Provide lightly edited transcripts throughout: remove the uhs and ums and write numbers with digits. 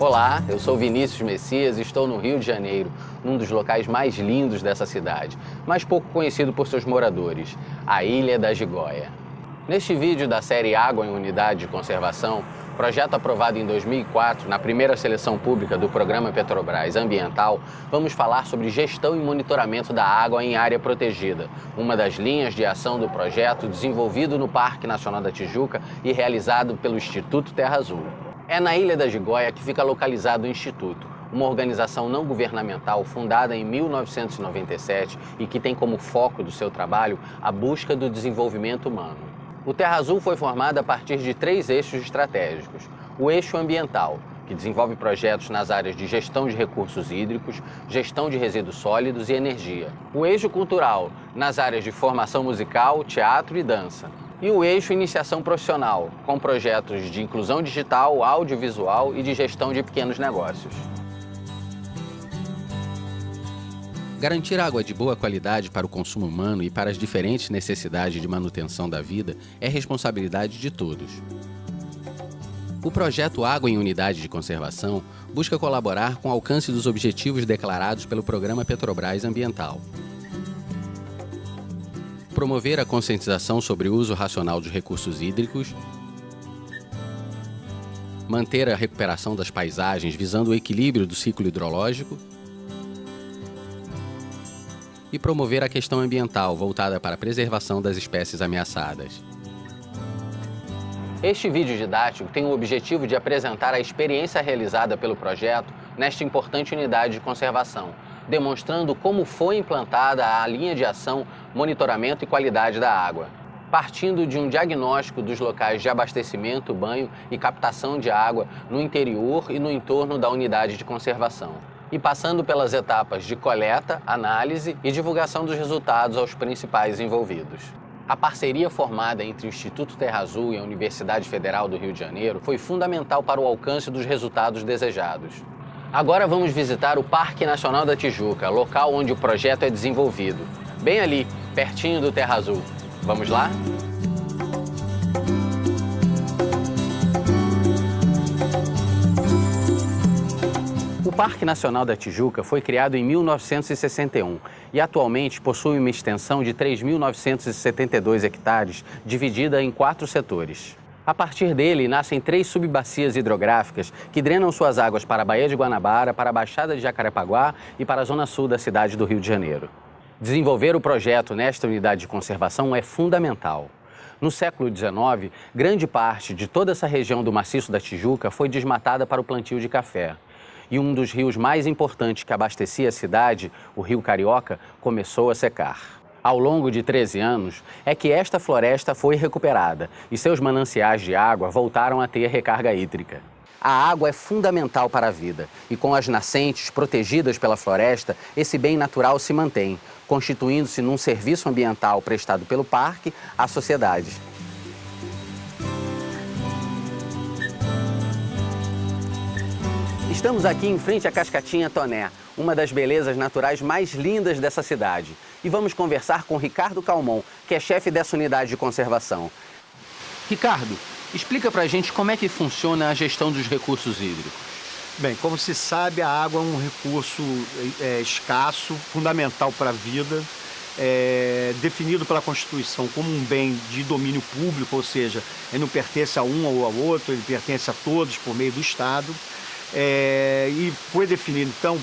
Olá, eu sou Vinícius Messias e estou no Rio de Janeiro, um dos locais mais lindos dessa cidade, mas pouco conhecido por seus moradores, a Ilha da Gigoia. Neste vídeo da série Água em Unidade de Conservação, projeto aprovado em 2004 na primeira seleção pública do Programa Petrobras Ambiental, vamos falar sobre gestão e monitoramento da água em área protegida, uma das linhas de ação do projeto desenvolvido no Parque Nacional da Tijuca e realizado pelo Instituto Terra Azul. É na Ilha da Gigoia que fica localizado o Instituto, uma organização não governamental fundada em 1997 e que tem como foco do seu trabalho a busca do desenvolvimento humano. O Terra Azul foi formado a partir de 3 eixos estratégicos. O eixo ambiental, que desenvolve projetos nas áreas de gestão de recursos hídricos, gestão de resíduos sólidos e energia. O eixo cultural, nas áreas de formação musical, teatro e dança. E o eixo iniciação profissional, com projetos de inclusão digital, audiovisual e de gestão de pequenos negócios. Garantir água de boa qualidade para o consumo humano e para as diferentes necessidades de manutenção da vida é responsabilidade de todos. O projeto Água em Unidade de Conservação busca colaborar com o alcance dos objetivos declarados pelo Programa Petrobras Ambiental. Promover a conscientização sobre o uso racional dos recursos hídricos, manter a recuperação das paisagens visando o equilíbrio do ciclo hidrológico e promover a questão ambiental voltada para a preservação das espécies ameaçadas. Este vídeo didático tem o objetivo de apresentar a experiência realizada pelo projeto nesta importante unidade de conservação, demonstrando como foi implantada a linha de ação, monitoramento e qualidade da água, partindo de um diagnóstico dos locais de abastecimento, banho e captação de água no interior e no entorno da unidade de conservação, e passando pelas etapas de coleta, análise e divulgação dos resultados aos principais envolvidos. A parceria formada entre o Instituto Terra Azul e a Universidade Federal do Rio de Janeiro foi fundamental para o alcance dos resultados desejados. Agora vamos visitar o Parque Nacional da Tijuca, local onde o projeto é desenvolvido, bem ali, pertinho do Terra Azul. Vamos lá? O Parque Nacional da Tijuca foi criado em 1961 e atualmente possui uma extensão de 3.972 hectares, dividida em 4 setores. A partir dele, nascem 3 subbacias hidrográficas que drenam suas águas para a Baía de Guanabara, para a Baixada de Jacarepaguá e para a zona sul da cidade do Rio de Janeiro. Desenvolver o projeto nesta unidade de conservação é fundamental. No século XIX, grande parte de toda essa região do maciço da Tijuca foi desmatada para o plantio de café. E um dos rios mais importantes que abastecia a cidade, o Rio Carioca, começou a secar. Ao longo de 13 anos, é que esta floresta foi recuperada e seus mananciais de água voltaram a ter recarga hídrica. A água é fundamental para a vida e com as nascentes protegidas pela floresta, esse bem natural se mantém, constituindo-se num serviço ambiental prestado pelo parque à sociedade. Estamos aqui em frente à Cascatinha Toné, uma das belezas naturais mais lindas dessa cidade. E vamos conversar com Ricardo Calmon, que é chefe dessa unidade de conservação. Ricardo, explica pra gente como é que funciona a gestão dos recursos hídricos. Bem, como se sabe, a água é um recurso escasso, fundamental para a vida, definido pela Constituição como um bem de domínio público, ou seja, ele não pertence a um ou ao outro, ele pertence a todos por meio do Estado. E foi definido, então,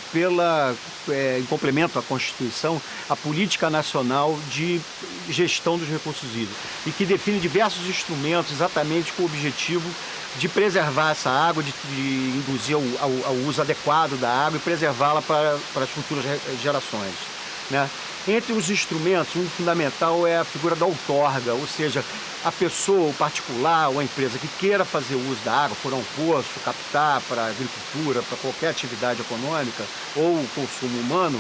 em complemento à Constituição, a Política Nacional de Gestão dos Recursos Hídricos, e que define diversos instrumentos exatamente com o objetivo de preservar essa água, de induzir ao uso adequado da água e preservá-la para as futuras gerações, né? Entre os instrumentos, um fundamental é a figura da outorga, ou seja, a pessoa, o particular ou a empresa que queira fazer uso da água, furar um poço, captar para a agricultura, para qualquer atividade econômica ou consumo humano,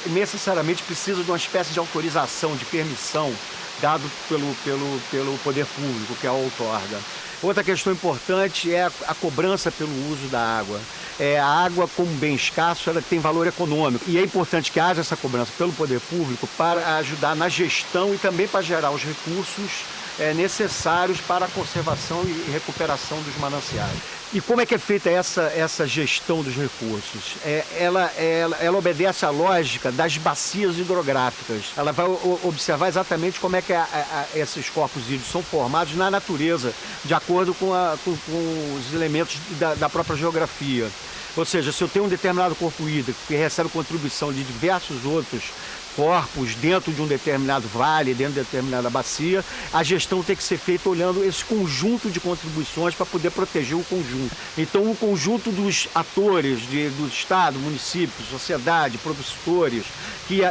necessariamente precisa de uma espécie de autorização, de permissão, dado pelo poder público, que é a outorga. Outra questão importante é a cobrança pelo uso da água. A água, como bem escasso, ela tem valor econômico. E é importante que haja essa cobrança pelo poder público para ajudar na gestão e também para gerar os recursos necessários para a conservação e recuperação dos mananciais. E como é que é feita essa gestão dos recursos? Ela obedece à lógica das bacias hidrográficas. Ela vai observar exatamente como é que esses corpos hídricos são formados na natureza, de acordo com os elementos da própria geografia. Ou seja, se eu tenho um determinado corpo hídrico que recebe contribuição de diversos outros corpos dentro de um determinado vale, dentro de determinada bacia, a gestão tem que ser feita olhando esse conjunto de contribuições para poder proteger o conjunto. Então, o conjunto dos atores do Estado, município, sociedade, produtores que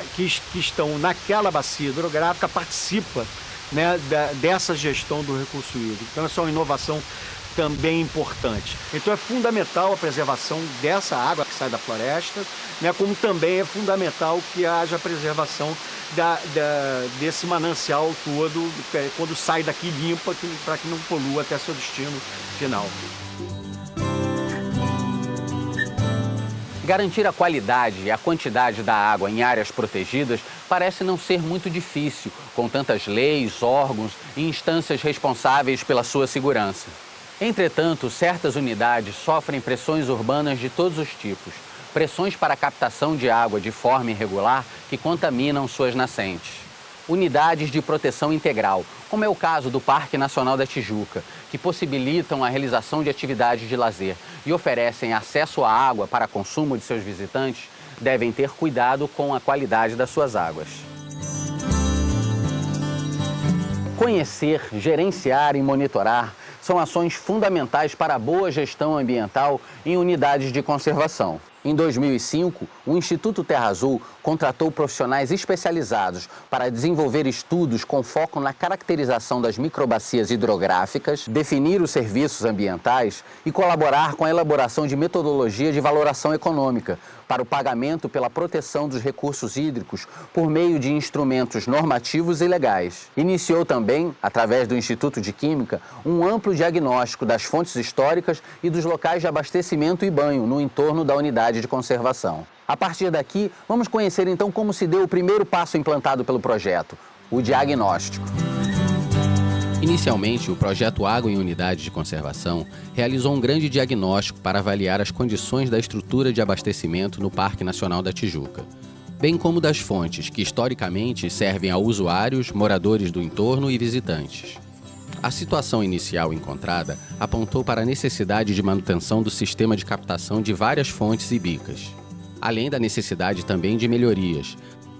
estão naquela bacia hidrográfica participa, né, dessa gestão do recurso hídrico. Então, essa é uma inovação também importante. Então é fundamental a preservação dessa água que sai da floresta, né, como também é fundamental que haja a preservação desse manancial todo, quando sai daqui limpa, para que não polua até seu destino final. Garantir a qualidade e a quantidade da água em áreas protegidas parece não ser muito difícil, com tantas leis, órgãos e instâncias responsáveis pela sua segurança. Entretanto, certas unidades sofrem pressões urbanas de todos os tipos. Pressões para a captação de água de forma irregular que contaminam suas nascentes. Unidades de proteção integral, como é o caso do Parque Nacional da Tijuca, que possibilitam a realização de atividades de lazer e oferecem acesso à água para consumo de seus visitantes, devem ter cuidado com a qualidade das suas águas. Conhecer, gerenciar e monitorar são ações fundamentais para a boa gestão ambiental em unidades de conservação. Em 2005, o Instituto Terra Azul contratou profissionais especializados para desenvolver estudos com foco na caracterização das microbacias hidrográficas, definir os serviços ambientais e colaborar com a elaboração de metodologia de valoração econômica para o pagamento pela proteção dos recursos hídricos por meio de instrumentos normativos e legais. Iniciou também, através do Instituto de Química, um amplo diagnóstico das fontes históricas e dos locais de abastecimento e banho no entorno da unidade de conservação. A partir daqui, vamos conhecer então como se deu o primeiro passo implantado pelo projeto, o diagnóstico. Inicialmente, o projeto Água em Unidade de Conservação realizou um grande diagnóstico para avaliar as condições da estrutura de abastecimento no Parque Nacional da Tijuca, bem como das fontes que historicamente servem a usuários, moradores do entorno e visitantes. A situação inicial encontrada apontou para a necessidade de manutenção do sistema de captação de várias fontes e bicas, além da necessidade também de melhorias,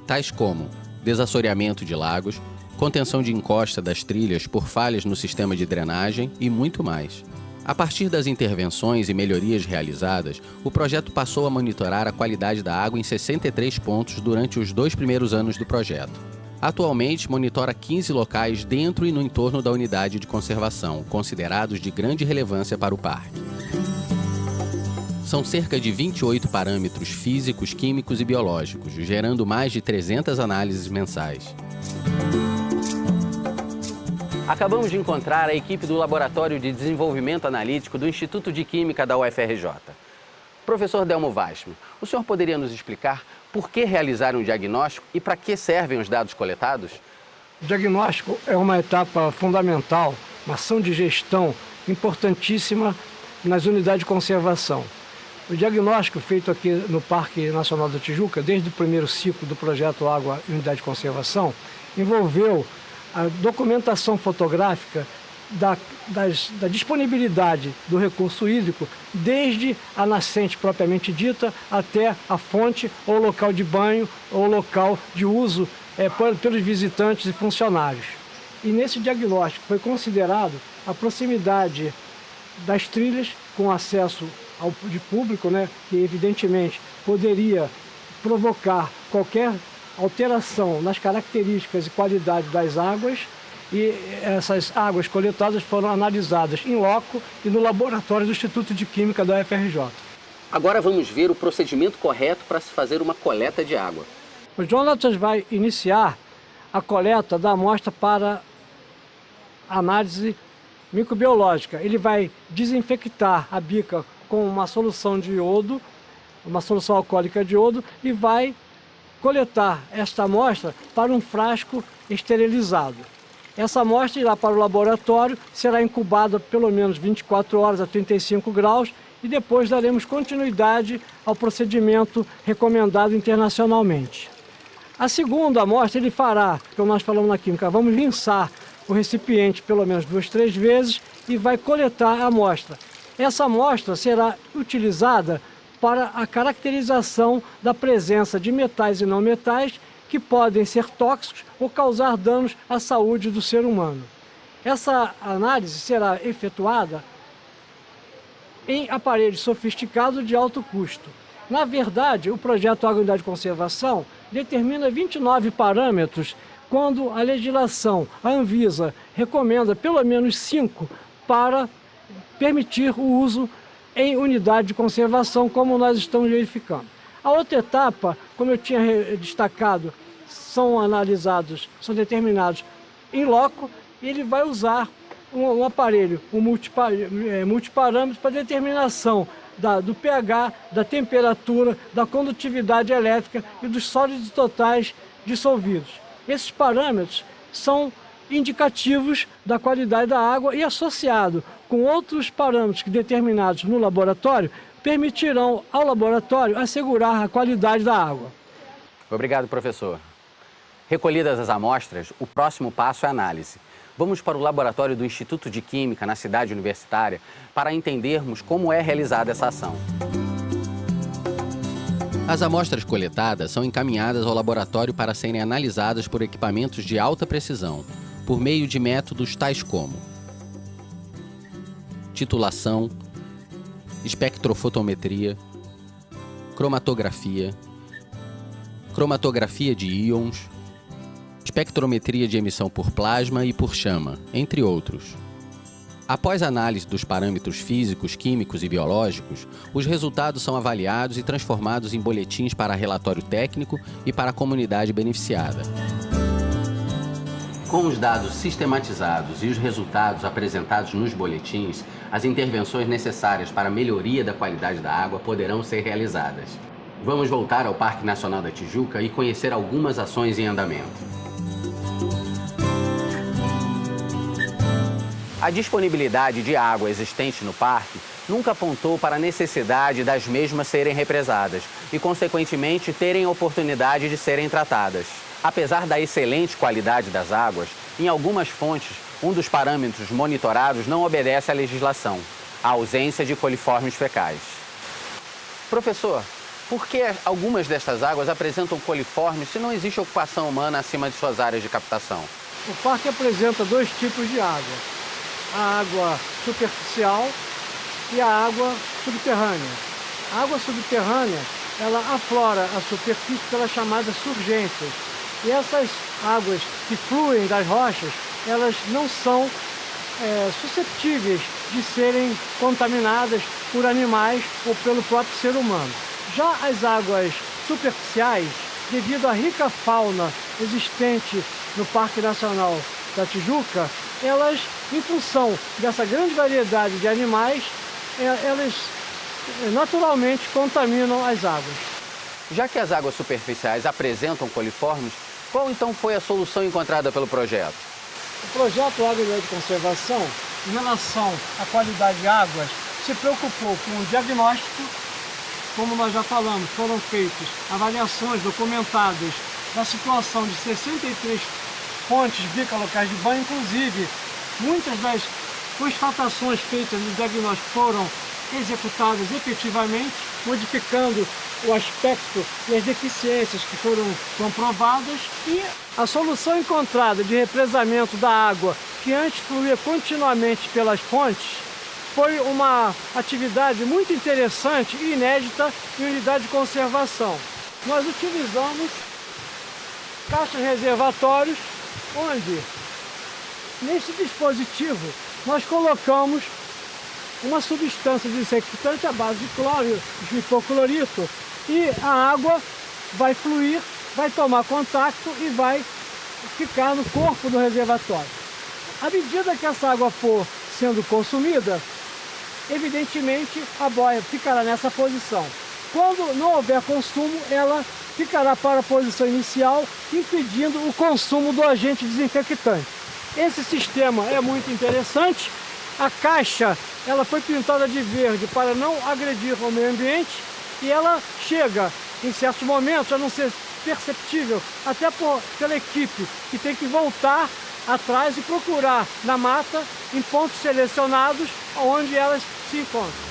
tais como desassoreamento de lagos, contenção de encosta das trilhas por falhas no sistema de drenagem e muito mais. A partir das intervenções e melhorias realizadas, o projeto passou a monitorar a qualidade da água em 63 pontos durante os 2 primeiros anos do projeto. Atualmente, monitora 15 locais dentro e no entorno da unidade de conservação, considerados de grande relevância para o parque. São cerca de 28 parâmetros físicos, químicos e biológicos, gerando mais de 300 análises mensais. Acabamos de encontrar a equipe do Laboratório de Desenvolvimento Analítico do Instituto de Química da UFRJ. Professor Delmo Wassmann, o senhor poderia nos explicar por que realizar um diagnóstico e para que servem os dados coletados? O diagnóstico é uma etapa fundamental, uma ação de gestão importantíssima nas unidades de conservação. O diagnóstico feito aqui no Parque Nacional da Tijuca, desde o primeiro ciclo do projeto Água em Unidade de Conservação, envolveu a documentação fotográfica da disponibilidade do recurso hídrico, desde a nascente propriamente dita até a fonte ou local de banho ou local de uso pelos visitantes e funcionários. E nesse diagnóstico foi considerado a proximidade das trilhas com acesso de público, né, que evidentemente poderia provocar qualquer alteração nas características e qualidade das águas, e essas águas coletadas foram analisadas em loco e no laboratório do Instituto de Química da UFRJ. Agora vamos ver o procedimento correto para se fazer uma coleta de água. O Jonatas vai iniciar a coleta da amostra para análise microbiológica. Ele vai desinfectar a bica com uma solução de iodo, uma solução alcoólica de iodo, e vai coletar esta amostra para um frasco esterilizado. Essa amostra irá para o laboratório, será incubada pelo menos 24 horas a 35 graus e depois daremos continuidade ao procedimento recomendado internacionalmente. A segunda amostra ele fará, como nós falamos na química, vamos rinçar o recipiente pelo menos 2, 3 vezes e vai coletar a amostra. Essa amostra será utilizada para a caracterização da presença de metais e não metais que podem ser tóxicos ou causar danos à saúde do ser humano. Essa análise será efetuada em aparelhos sofisticados de alto custo. Na verdade, o projeto Água e Unidade de Conservação determina 29 parâmetros, quando a legislação, a Anvisa, recomenda pelo menos 5 para permitir o uso em unidade de conservação, como nós estamos verificando. A outra etapa, como eu tinha destacado, são determinados em loco, e ele vai usar um aparelho, multiparâmetro para determinação do pH, da temperatura, da condutividade elétrica e dos sólidos totais dissolvidos. Esses parâmetros são indicativos da qualidade da água e associado com outros parâmetros determinados no laboratório, permitirão ao laboratório assegurar a qualidade da água. Obrigado, professor. Recolhidas as amostras, o próximo passo é a análise. Vamos para o laboratório do Instituto de Química, na cidade universitária, para entendermos como é realizada essa ação. As amostras coletadas são encaminhadas ao laboratório para serem analisadas por equipamentos de alta precisão, por meio de métodos tais como titulação, espectrofotometria, cromatografia, cromatografia de íons, espectrometria de emissão por plasma e por chama, entre outros. Após a análise dos parâmetros físicos, químicos e biológicos, os resultados são avaliados e transformados em boletins para relatório técnico e para a comunidade beneficiada. Com os dados sistematizados e os resultados apresentados nos boletins, as intervenções necessárias para a melhoria da qualidade da água poderão ser realizadas. Vamos voltar ao Parque Nacional da Tijuca e conhecer algumas ações em andamento. A disponibilidade de água existente no parque nunca apontou para a necessidade das mesmas serem represadas e, consequentemente, terem oportunidade de serem tratadas. Apesar da excelente qualidade das águas, em algumas fontes, um dos parâmetros monitorados não obedece à legislação, a ausência de coliformes fecais. Professor, por que algumas destas águas apresentam coliformes se não existe ocupação humana acima de suas áreas de captação? O parque apresenta 2 tipos de água: a água superficial e a água subterrânea. A água subterrânea, ela aflora a superfície pelas chamadas surgências. E essas águas que fluem das rochas, elas não são suscetíveis de serem contaminadas por animais ou pelo próprio ser humano. Já as águas superficiais, devido à rica fauna existente no Parque Nacional da Tijuca, elas, em função dessa grande variedade de animais, elas naturalmente contaminam as águas. Já que as águas superficiais apresentam coliformes, qual então foi a solução encontrada pelo projeto? O projeto Água e Unidade de Conservação, em relação à qualidade de águas, se preocupou com o diagnóstico. Como nós já falamos, foram feitas avaliações documentadas da situação de 63 fontes bicolocais de banho, inclusive muitas das constatações feitas no diagnóstico foram executadas efetivamente, modificando o aspecto e as deficiências que foram comprovadas, e a solução encontrada de represamento da água, que antes fluía continuamente pelas fontes, foi uma atividade muito interessante e inédita em unidade de conservação. Nós utilizamos caixas reservatórios, onde nesse dispositivo nós colocamos uma substância desinfectante à base de cloro de hipoclorito, e a água vai fluir, vai tomar contato e vai ficar no corpo do reservatório. À medida que essa água for sendo consumida, evidentemente a boia ficará nessa posição. Quando não houver consumo, ela ficará para a posição inicial, impedindo o consumo do agente desinfectante. Esse sistema é muito interessante. A caixa, ela foi pintada de verde para não agredir ao meio ambiente e ela chega, em certos momentos, a não ser perceptível, até pela equipe, que tem que voltar atrás e procurar na mata, em pontos selecionados, onde elas se encontram.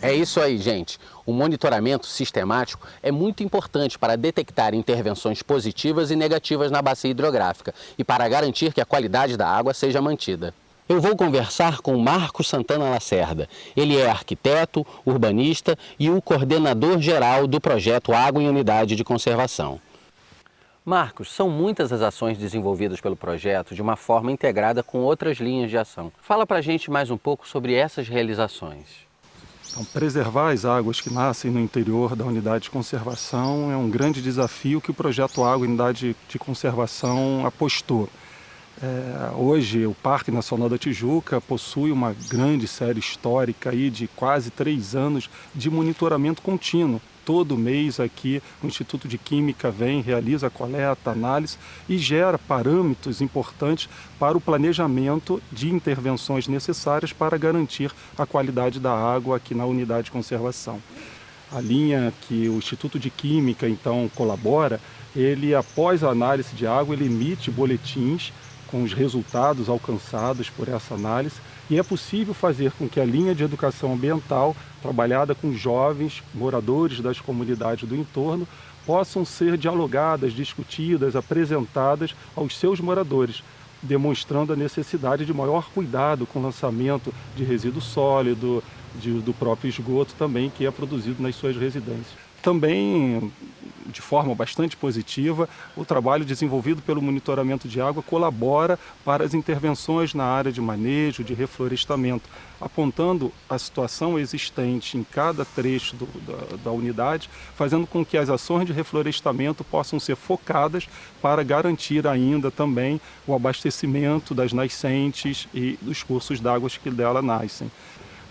É isso aí, gente. O monitoramento sistemático é muito importante para detectar intervenções positivas e negativas na bacia hidrográfica e para garantir que a qualidade da água seja mantida. Eu vou conversar com o Marcos Santana Lacerda. Ele é arquiteto, urbanista e o coordenador geral do projeto Água em Unidade de Conservação. Marcos, são muitas as ações desenvolvidas pelo projeto de uma forma integrada com outras linhas de ação. Fala pra gente mais um pouco sobre essas realizações. Então, preservar as águas que nascem no interior da unidade de conservação é um grande desafio que o projeto Água em Unidade de Conservação apostou. Hoje, o Parque Nacional da Tijuca possui uma grande série histórica aí de quase 3 anos de monitoramento contínuo. Todo mês aqui o Instituto de Química vem, realiza a coleta, análise e gera parâmetros importantes para o planejamento de intervenções necessárias para garantir a qualidade da água aqui na unidade de conservação. A linha que o Instituto de Química então colabora, ele após a análise de água, ele emite boletins com os resultados alcançados por essa análise e é possível fazer com que a linha de educação ambiental, trabalhada com jovens moradores das comunidades do entorno, possam ser dialogadas, discutidas, apresentadas aos seus moradores, demonstrando a necessidade de maior cuidado com o lançamento de resíduo sólido, do próprio esgoto também que é produzido nas suas residências. Também, de forma bastante positiva, o trabalho desenvolvido pelo monitoramento de água colabora para as intervenções na área de manejo, de reflorestamento, apontando a situação existente em cada trecho da unidade, fazendo com que as ações de reflorestamento possam ser focadas para garantir ainda também o abastecimento das nascentes e dos cursos d'água que dela nascem.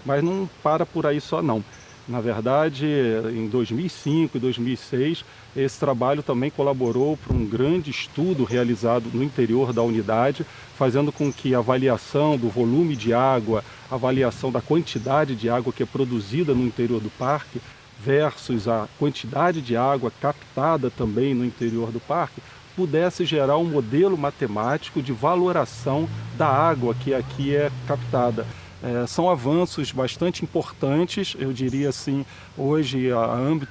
Mas não para por aí só não. Na verdade, em 2005 e 2006, esse trabalho também colaborou para um grande estudo realizado no interior da unidade, fazendo com que a avaliação do volume de água, a avaliação da quantidade de água que é produzida no interior do parque, versus a quantidade de água captada também no interior do parque, pudesse gerar um modelo matemático de valoração da água que aqui é captada. São avanços bastante importantes, eu diria assim, hoje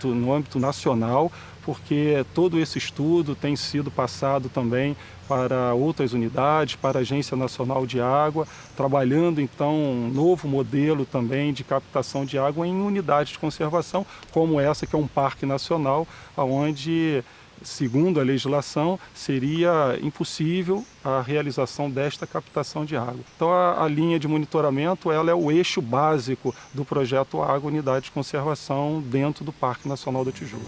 no âmbito nacional, porque todo esse estudo tem sido passado também para outras unidades, para a Agência Nacional de Água, trabalhando então um novo modelo também de captação de água em unidades de conservação, como essa que é um parque nacional, onde, segundo a legislação, seria impossível a realização desta captação de água. Então a linha de monitoramento ela é o eixo básico do projeto Água Unidade de Conservação dentro do Parque Nacional da Tijuca.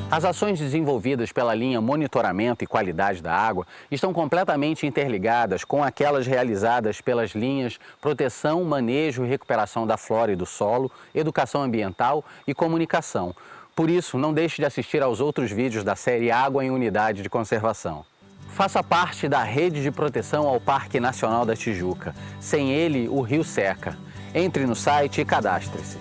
As ações desenvolvidas pela linha Monitoramento e Qualidade da Água estão completamente interligadas com aquelas realizadas pelas linhas Proteção, Manejo e Recuperação da Flora e do Solo, Educação Ambiental e Comunicação. Por isso, não deixe de assistir aos outros vídeos da série Água em Unidade de Conservação. Faça parte da rede de proteção ao Parque Nacional da Tijuca. Sem ele, o rio seca. Entre no site e cadastre-se.